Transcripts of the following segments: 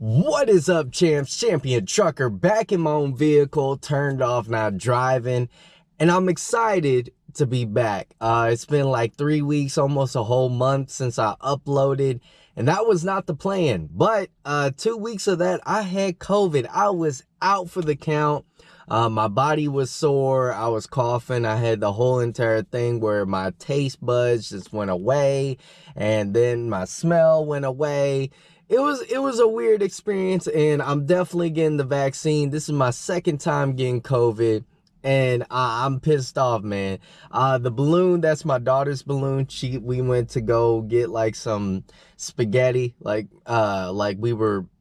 What is up, champs? Champion Trucker back in my own vehicle, turned off, now driving, and I'm excited to be back. It's been like 3 weeks, almost a whole month since I uploaded, and that was not the plan. But 2 weeks of that, I had COVID. I was out for the count. My body was sore. I was coughing. I had the whole entire thing where my taste buds just went away, and then my smell went away. It was a weird experience, and I'm definitely getting the vaccine. This is my second time getting COVID, and I'm pissed off, man. The balloon, that's my daughter's balloon. We went to go get like some spaghetti, like my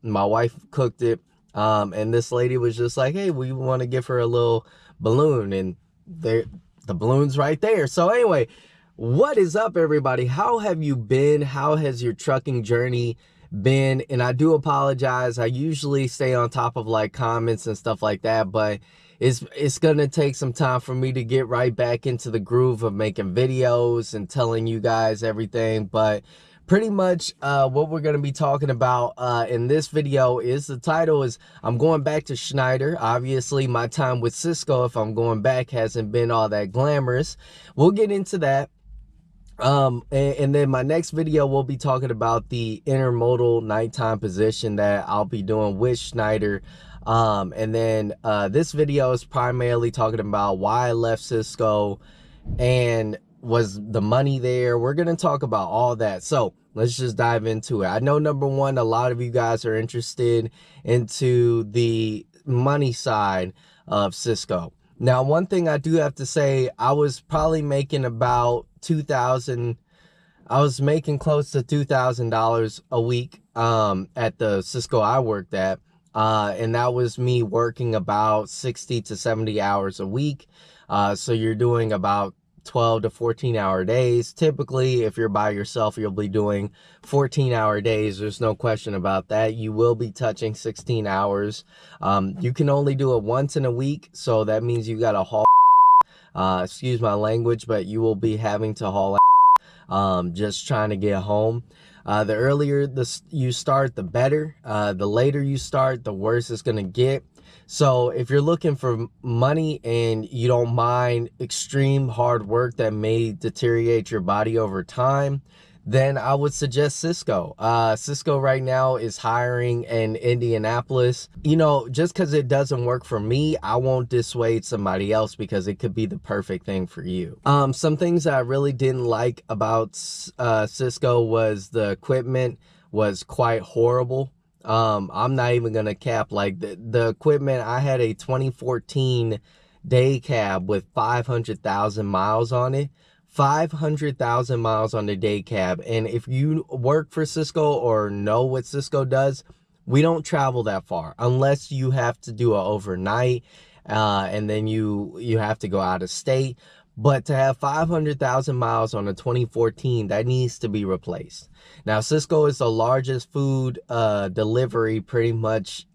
wife cooked it. And this lady was just like, hey, we want to give her a little balloon, and the balloon's right there. So anyway, what is up, everybody? How have you been? How has your trucking journey been? And I do apologize. I usually stay on top of like comments and stuff like that, but it's gonna take some time for me to get right back into the groove of making videos and telling you guys everything. But pretty much what we're going to be talking about in this video is, the title is, I'm going back to Schneider. Obviously, my time with Cisco, if I'm going back, hasn't been all that glamorous. We'll get into that. And then my next video, we'll be talking about the intermodal nighttime position that I'll be doing with Schneider. And then this video is primarily talking about why I left Cisco and was the money there. We're going to talk about all that. So let's just dive into it. I know, number one, a lot of you guys are interested into the money side of Cisco. Now, one thing I do have to say, I was probably making about I was making close to $2,000 a week at the Cisco I worked at. And that was me working about 60 to 70 hours a week. So you're doing about 12 to 14-hour days. Typically, if you're by yourself, you'll be doing 14-hour days. There's no question about that. You will be touching 16 hours. You can only do it once in a week, so that means you got to haul. Excuse my language, but you will be having to haul just trying to get home. The earlier you start, the better. The later you start, the worse it's going to get. So if you're looking for money and you don't mind extreme hard work that may deteriorate your body over time, then I would suggest Cisco. Cisco right now is hiring in Indianapolis. You know, just because it doesn't work for me, I won't dissuade somebody else, because it could be the perfect thing for you. Some things I really didn't like about Cisco was the equipment was quite horrible. I'm not even gonna cap. Like the equipment, I had a 2014 day cab with 500,000 miles on it. 500,000 miles on the day cab. And if you work for Cisco or know what Cisco does, we don't travel that far unless you have to do an overnight, and then you have to go out of state. But to have 500,000 miles on a 2014, that needs to be replaced. Now, Cisco is the largest food delivery, pretty much,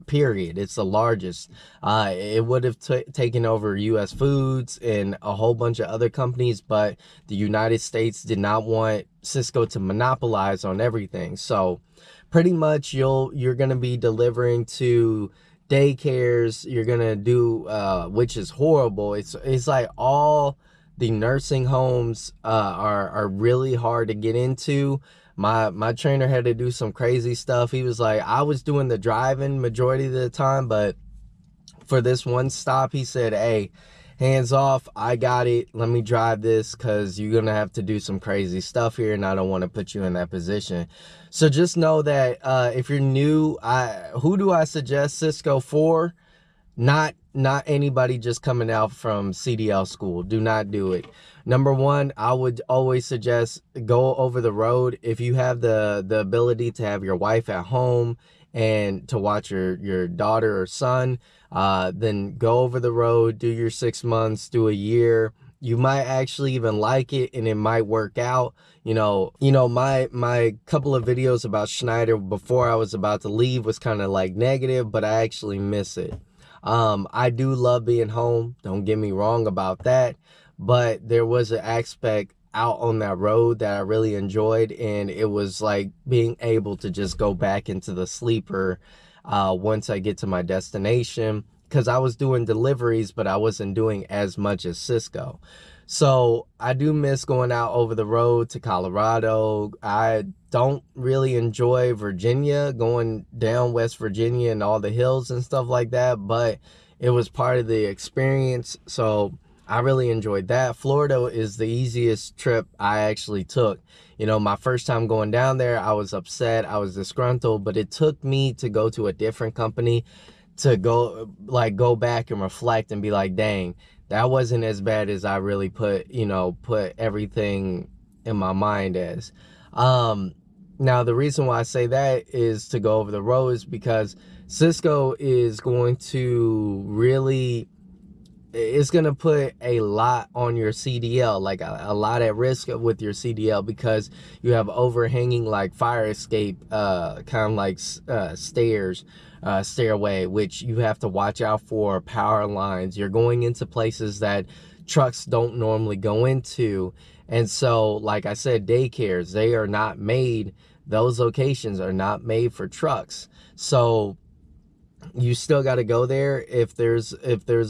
period. It's the largest. It would have taken over U.S. Foods and a whole bunch of other companies, but the United States did not want Cisco to monopolize on everything. So pretty much you're going to be delivering to daycares. You're gonna do which is horrible. It's like all the nursing homes are really hard to get into. My trainer had to do some crazy stuff. He was like, I was doing the driving majority of the time, but for this one stop, he said, hey, hands off, I got it, let me drive this, because you're gonna have to do some crazy stuff here, and I don't want to put you in that position. So just know that if you're new, who do I suggest Cisco for? Not anybody just coming out from CDL school. Do not do it. Number one, I would always suggest go over the road. If you have the ability to have your wife at home and to watch your daughter or son, then go over the road, do your 6 months, do a year. You might actually even like it, and it might work out. You know, my couple of videos about Schneider before I was about to leave was kind of like negative, but I actually miss it. I do love being home. Don't get me wrong about that. But there was an aspect out on that road that I really enjoyed, and it was like being able to just go back into the sleeper once I get to my destination, because I was doing deliveries, but I wasn't doing as much as Cisco. So I do miss going out over the road to Colorado. I don't really enjoy Virginia, going down West Virginia and all the hills and stuff like that, but it was part of the experience. So I really enjoyed that. Florida is the easiest trip I actually took. You know, my first time going down there, I was upset, I was disgruntled, but it took me to go to a different company to go back and reflect and be like, dang, that wasn't as bad as I really put everything in my mind as. Now the reason why I say that is to go over the roads, because Cisco is going to really, it's going to put a lot on your CDL, like a lot at risk with your CDL, because you have overhanging like fire escape, kind of like stairs, stairway, which you have to watch out for, power lines. You're going into places that trucks don't normally go into. And so, like I said, daycares, they are not made, those locations are not made for trucks. So you still got to go there. If there's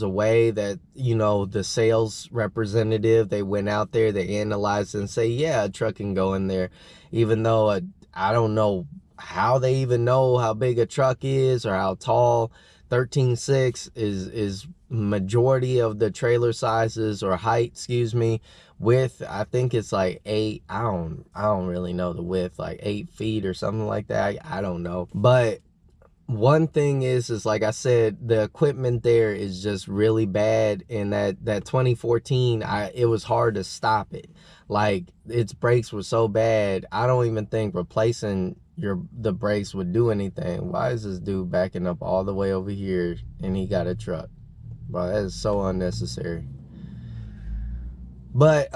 a way that, you know, the sales representative, they went out there, they analyzed and say, yeah, a truck can go in there, even though I don't know how they even know how big a truck is or how tall. 13.6 is majority of the trailer sizes, or height, excuse me. Width, I think it's like 8. I don't really know the width, like 8 feet or something like that. I don't know. But one thing is like I said, the equipment there is just really bad. And that 2014, it was hard to stop it. Like, its brakes were so bad, I don't even think replacing the brakes would do anything. Why is this dude backing up all the way over here and he got a truck? Bro, that is so unnecessary. But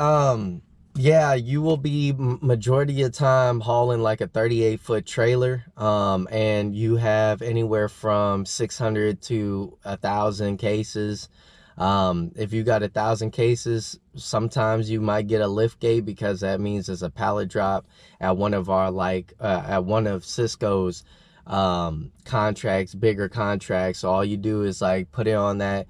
yeah, you will be majority of the time hauling like a 38-foot trailer, and you have anywhere from 600 to 1,000 cases. If you got 1,000 cases, sometimes you might get a lift gate, because that means there's a pallet drop at one of our at one of Cisco's contracts, bigger contracts. So all you do is like put it on that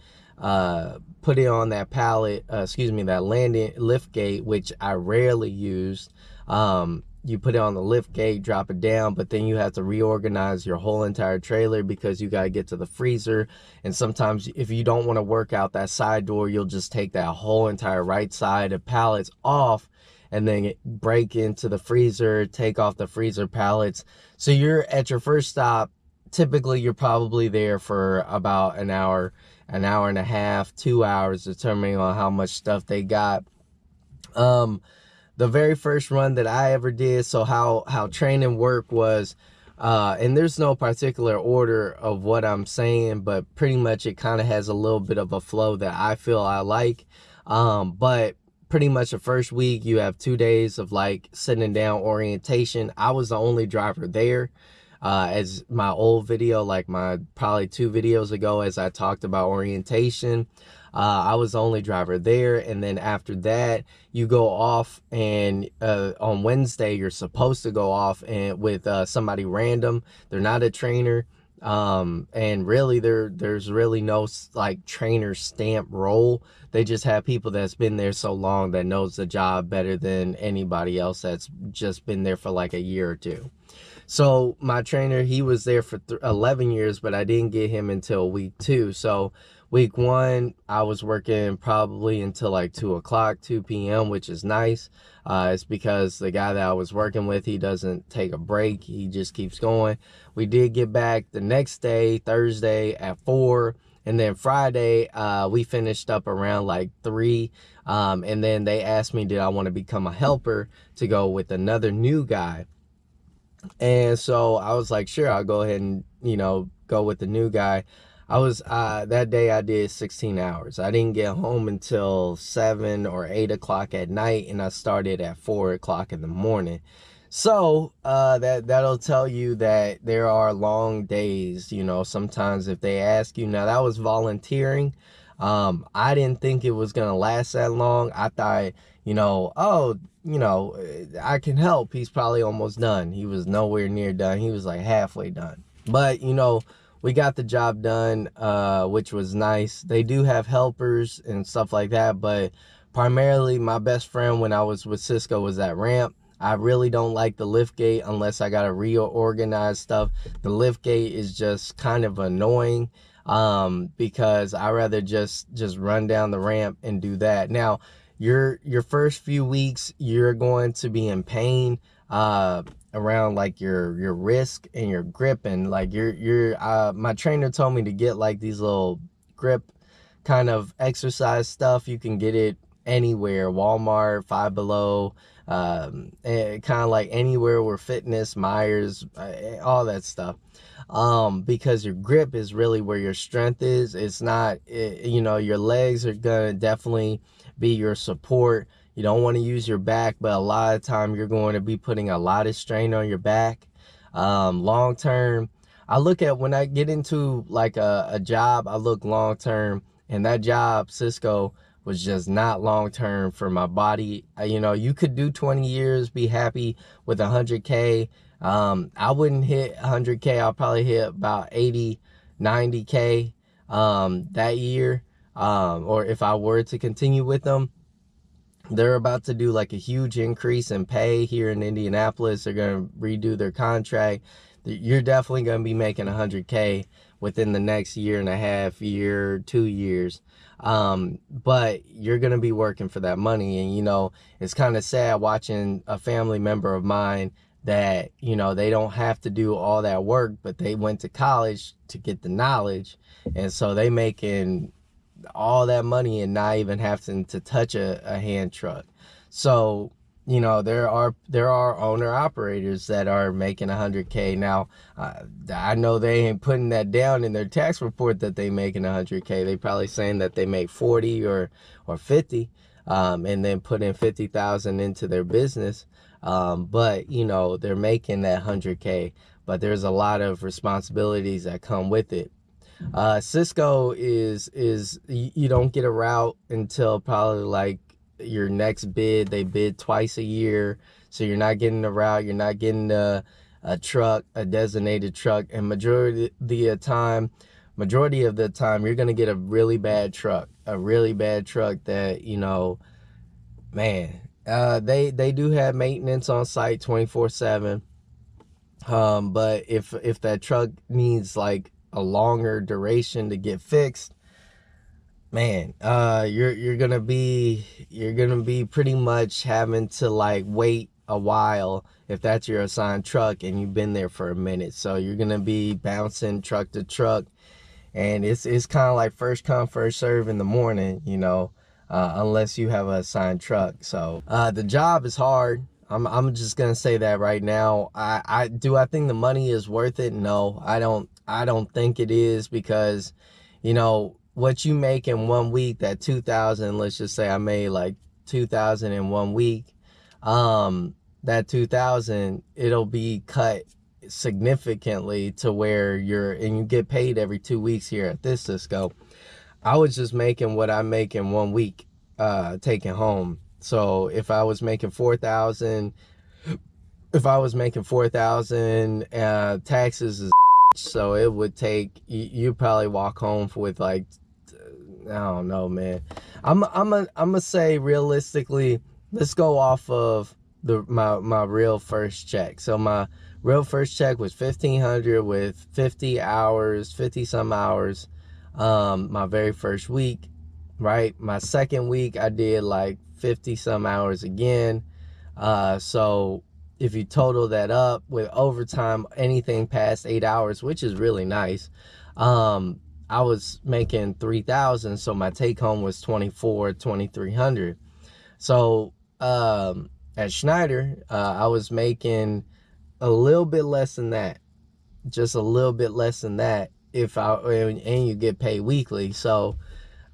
pallet, that landing lift gate, which I rarely used. You put it on the lift gate, drop it down, but then you have to reorganize your whole entire trailer, because you got to get to the freezer. And sometimes if you don't want to work out that side door, you'll just take that whole entire right side of pallets off and then break into the freezer, take off the freezer pallets. So you're at your first stop. Typically, you're probably there for about an hour and a half, 2 hours, depending on how much stuff they got. The very first run that I ever did, so how training work was, and there's no particular order of what I'm saying, but pretty much it kind of has a little bit of a flow that I feel I like. But pretty much the first week, you have 2 days of like sitting down orientation. I was the only driver there. As my old video, like my probably 2 videos ago, as I talked about orientation, I was the only driver there. And then after that, you go off, and on Wednesday, you're supposed to go off and with somebody random. They're not a trainer. And really there's really no like trainer stamp role. They just have people that's been there so long that knows the job better than anybody else that's just been there for like a year or two. So my trainer, he was there for 11 years, but I didn't get him until week 2. So week 1, I was working probably until like 2 p.m., which is nice. It's because the guy that I was working with, he doesn't take a break. He just keeps going. We did get back the next day, Thursday at 4. And then Friday, we finished up around like 3. And then they asked me, did I want to become a helper to go with another new guy? And so I was like, sure, I'll go ahead and, go with the new guy. I was, that day I did 16 hours. I didn't get home until 7 or 8 o'clock at night, and I started at 4 o'clock in the morning. So, that'll tell you that there are long days, sometimes if they ask you. Now, that was volunteering. I didn't think it was gonna last that long. I thought, oh, I can help. He's probably almost done. He was nowhere near done. He was like halfway done. But, we got the job done, which was nice. They do have helpers and stuff like that, but primarily my best friend when I was with Cisco was that ramp. I really don't like the lift gate unless I gotta reorganize stuff. The lift gate is just kind of annoying, because I rather just run down the ramp and do that. Now, your first few weeks, you're going to be in pain, around like your wrist and your grip, and like my trainer told me to get like these little grip kind of exercise stuff. You can get it anywhere, Walmart, Five Below, kind of like anywhere where Fitness, Myers, all that stuff. Because your grip is really where your strength is. It's not, your legs are gonna definitely be your support. You don't want to use your back, but a lot of time you're going to be putting a lot of strain on your back. Long term, I look at when I get into like a job, I look long term, and that job, Cisco, was just not long term for my body. You could do 20 years, be happy with 100K. I wouldn't hit 100K. I'll probably hit about 80, 90K that year. Or if I were to continue with them, they're about to do like a huge increase in pay here in Indianapolis. They're going to redo their contract. You're definitely going to be making 100K within the next year and a half, 2 years. But you're going to be working for that money. And, it's kind of sad watching a family member of mine that, they don't have to do all that work, but they went to college to get the knowledge. And so they making all that money and not even having to touch a hand truck. So, there are owner operators that are making 100K. Now, I know they ain't putting that down in their tax report that they making 100K. They probably saying that they make 40 or 50, and then put in 50,000 into their business. But they're making that 100K, but there's a lot of responsibilities that come with it. Cisco is you don't get a route until probably like your next bid. They bid twice a year, so you're not getting a route. You're not getting a truck, a designated truck, and majority of the time, you're gonna get a really bad truck that man. They do have maintenance on site 24/7. But if that truck needs like a longer duration to get fixed, man, you're gonna be pretty much having to like wait a while if that's your assigned truck and you've been there for a minute. So you're gonna be bouncing truck to truck, and it's kind of like first come first serve in the morning, unless you have a assigned truck. So the job is hard. I'm just gonna say that right now. I think the money is worth it? No, I don't think it is, because what you make in 1 week, that 2,000, let's just say I made like 2,000 in 1 week, that 2,000, it'll be cut significantly to where you get paid every 2 weeks here at this Cisco. I was just making what I make in 1 week, taking home. So if I was making 4,000, taxes is so it would take you probably walk home with like, I don't know, man. I'm gonna say realistically, let's go off of my real first check. So my real first check was 1,500 with 50 some hours. My very first week, right? My second week, I did like 50 some hours again. So if you total that up with overtime, anything past 8 hours, which is really nice, I was making 3,000. So my take home was 2,300. So, at Schneider, I was making a little bit less than that, just a little bit less than that, and you get paid weekly. So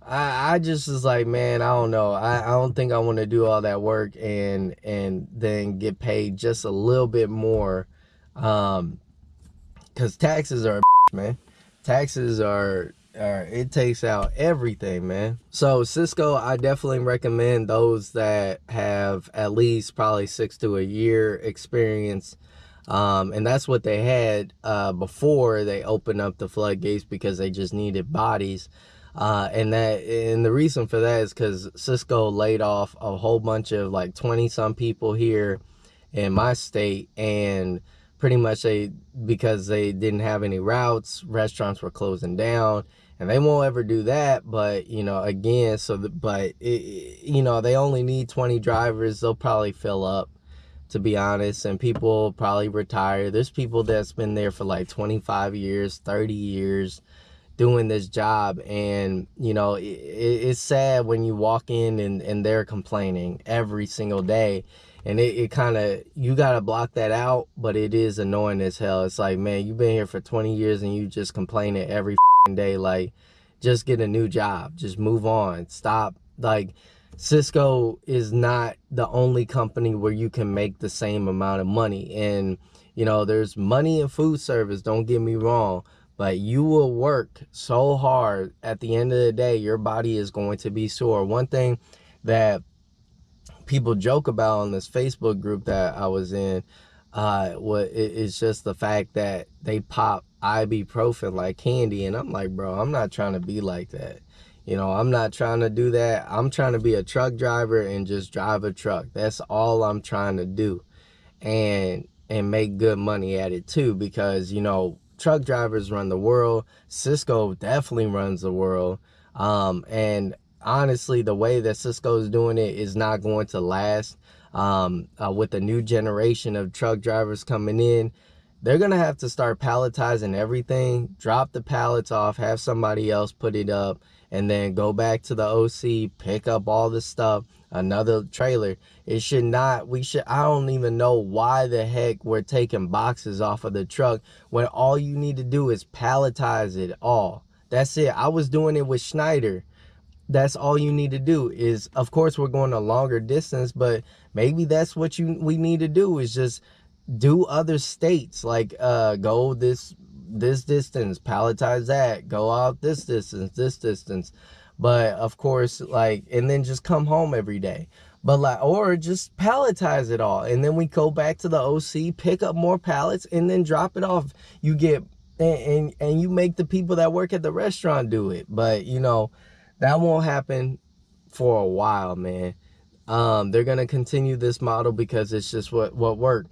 I just was like, man, I don't know. I don't think I want to do all that work and then get paid just a little bit more. Cause taxes are a man. Taxes are It takes out everything, man. So Cisco, I definitely recommend those that have at least probably 6 to a year experience. And that's what they had before they opened up the floodgates, because they just needed bodies. And the reason for that is because Cisco laid off a whole bunch of like 20 some people here in my state, and pretty much because they didn't have any routes, restaurants were closing down, and they won't ever do that. But again, they only need 20 drivers. They'll probably fill up, to be honest, and people probably retire. There's people that's been there for like 25 years, 30 years doing this job, and it's sad when you walk in and they're complaining every single day, and it kind of, you got to block that out, but it is annoying as hell. It's like, man, you've been here for 20 years and you just complaining every day. Like, just get a new job, just move on, stop. Like, Cisco is not the only company where you can make the same amount of money. And there's money in food service, don't get me wrong, but you will work so hard, at the end of the day your body is going to be sore. One thing that people joke about on this Facebook group that I was in, it's just the fact that they pop ibuprofen like candy, and I'm like, bro, I'm not trying to be like that. I'm not trying to do that. I'm trying to be a truck driver and just drive a truck. That's all I'm trying to do, and make good money at it too, because truck drivers run the world. Cisco definitely runs the world. And honestly, the way that Cisco is doing it is not going to last. With the new generation of truck drivers coming in, they're going to have to start palletizing everything, drop the pallets off, have somebody else put it up, and then go back to the OC, pick up all the stuff, another trailer. I don't even know why the heck we're taking boxes off of the truck when all you need to do is palletize it all. That's it. I was doing it with Schneider. That's all you need to do. Is, of course, we're going a longer distance, but maybe that's what we need to do, is just do other states, like go this distance, palletize that, go out this distance. But of course, like, and then just come home every day. But like, or just palletize it all, and then we go back to the OC, pick up more pallets, and then drop it off. You get, and you make the people that work at the restaurant do it. But that won't happen for a while, man. They're gonna continue this model because it's just what worked.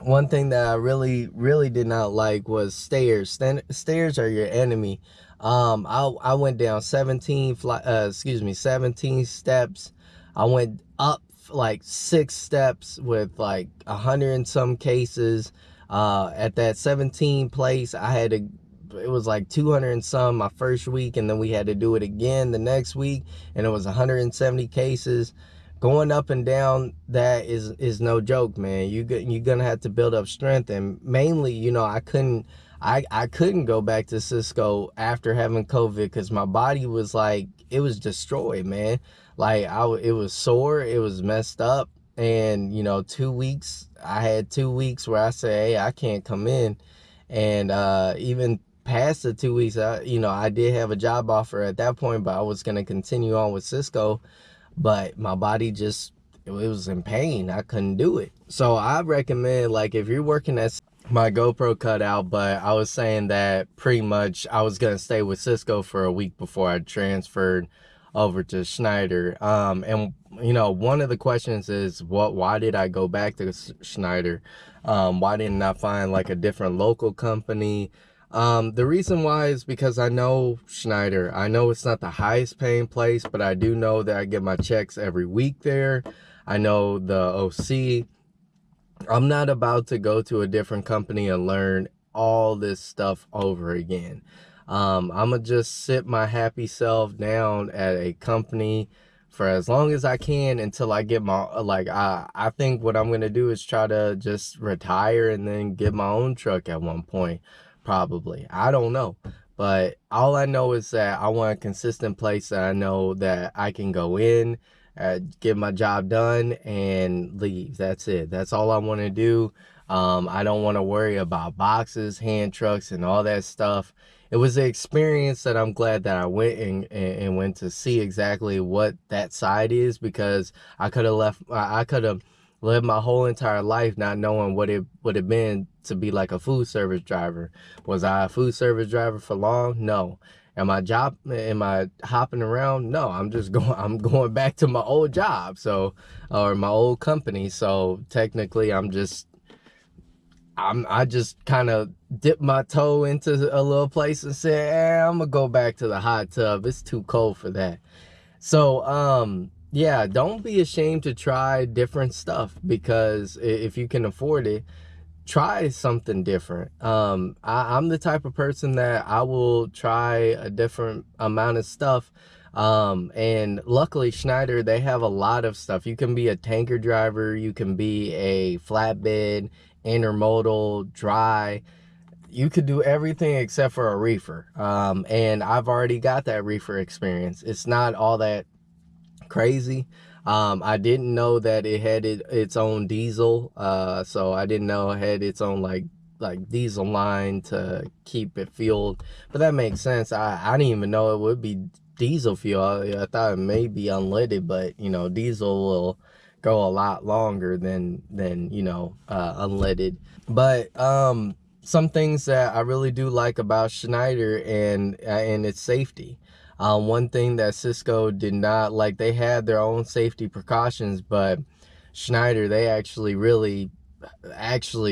One thing that I really did not like was stairs. Stairs are your enemy. I went down 17 steps. I went up like 6 steps with like 100 and some cases. At that 17 place, it was like 200 and some my first week, and then we had to do it again the next week, and it was 170 cases. Going up and down that is no joke, man. You're gonna have to build up strength, and mainly, I couldn't go back to Cisco after having COVID, because my body was like, it was destroyed, man. Like, it was sore, it was messed up, and 2 weeks. I had 2 weeks where I said, hey, I can't come in, and even past the 2 weeks, I did have a job offer at that point, but I was gonna continue on with Cisco. But my body just, it was in pain. I couldn't do it. So I recommend, like, if you're working at, my GoPro cut out, but I was saying that pretty much I was gonna stay with Cisco for a week before I transferred over to Schneider. And one of the questions is, why did I go back to Schneider? Why didn't I find like a different local company? The reason why is because I know Schneider. I know it's not the highest paying place, but I do know that I get my checks every week there. I know the OC. I'm not about to go to a different company and learn all this stuff over again. I'm gonna just sit my happy self down at a company for as long as I can until I get my, I think what I'm gonna do is try to just retire and then get my own truck at one point, probably. I don't know. But all I know is that I want a consistent place that I know that I can go in, get my job done, and leave. That's it. That's all I want to do. I don't want to worry about boxes, hand trucks, and all that stuff. It was an experience that I'm glad that I went and went to see exactly what that side is, because I could have lived my whole entire life not knowing what it would have been to be like a food service driver. Was I a food service driver for long? No. Am I hopping around? No, I'm going back to my old job. So, or my old company. So technically I just kind of dipped my toe into a little place and said, I'm gonna go back to the hot tub. It's too cold for that. So, yeah, don't be ashamed to try different stuff, because if you can afford it, try something different. I'm the type of person that I will try a different amount of stuff. And luckily Schneider, they have a lot of stuff. You can be a tanker driver, you can be a flatbed, intermodal, dry. You could do everything except for a reefer. And I've already got that reefer experience. It's not all that crazy. I didn't know that it had its own diesel. So I didn't know it had its own like diesel line to keep it fueled. But that makes sense. I didn't even know it would be diesel fuel. I thought it may be unleaded, but you know, diesel will go a lot longer than you know, unleaded. But some things that I really do like about Schneider and its safety. One thing that Cisco did not like, they had their own safety precautions, but Schneider, they actually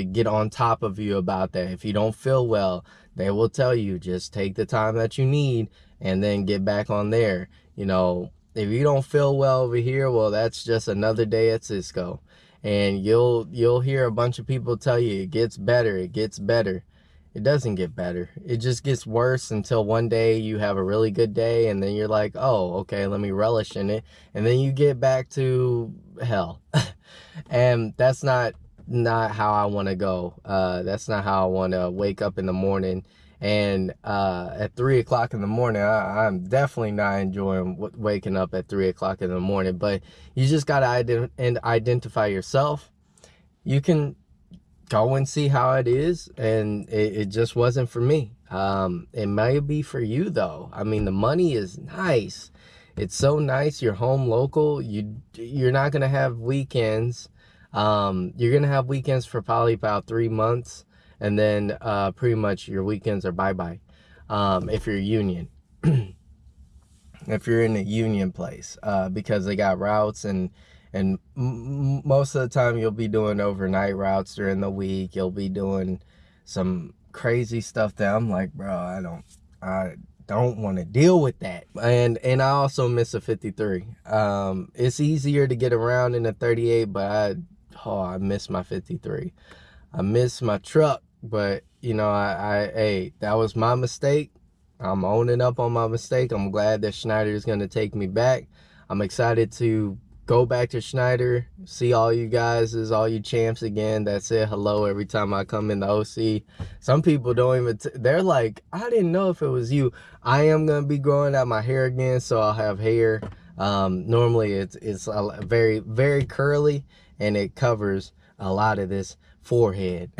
get on top of you about that. If you don't feel well, they will tell you, just take the time that you need and then get back on there. You know, if you don't feel well over here, well, that's just another day at Cisco. And you'll hear a bunch of people tell you it gets better, it gets better. It doesn't get better. It just gets worse until one day you have a really good day, and then you're like, oh, okay, let me relish in it. And then you get back to hell. And that's not how I want to go. That's not how I want to wake up in the morning. And at 3 o'clock in the morning, I'm definitely not enjoying waking up at 3 o'clock in the morning. But you just got to identify yourself. You can go and see how it is, and it just wasn't for me. It may be for you though. I mean, the money is nice. It's so nice. You're home local. You're not gonna have weekends. You're gonna have weekends for probably about 3 months, and then pretty much your weekends are bye-bye. If you're union. If you're in a union place, because they got routes, and most of the time you'll be doing overnight routes during the week. You'll be doing some crazy stuff that I'm like, bro, I don't want to deal with that. And I also miss a 53. It's easier to get around in a 38, but I miss my 53. I miss my truck, but you know, hey, that was my mistake. I'm owning up on my mistake. I'm glad that Schneider is going to take me back. I'm excited to go back to Schneider, see all you guys, all you champs again that say hello every time I come in the OC. Some people don't even, they're like, I didn't know if it was you. I am going to be growing out my hair again, so I'll have hair. Normally it's very, very curly, and it covers a lot of this forehead.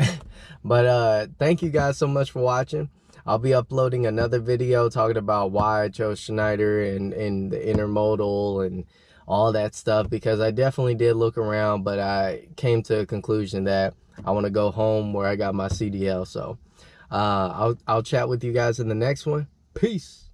But thank you guys so much for watching. I'll be uploading another video talking about why I chose Schneider and the intermodal and all that stuff, because I definitely did look around, but I came to a conclusion that I want to go home where I got my CDL. So I'll chat with you guys in the next one. Peace.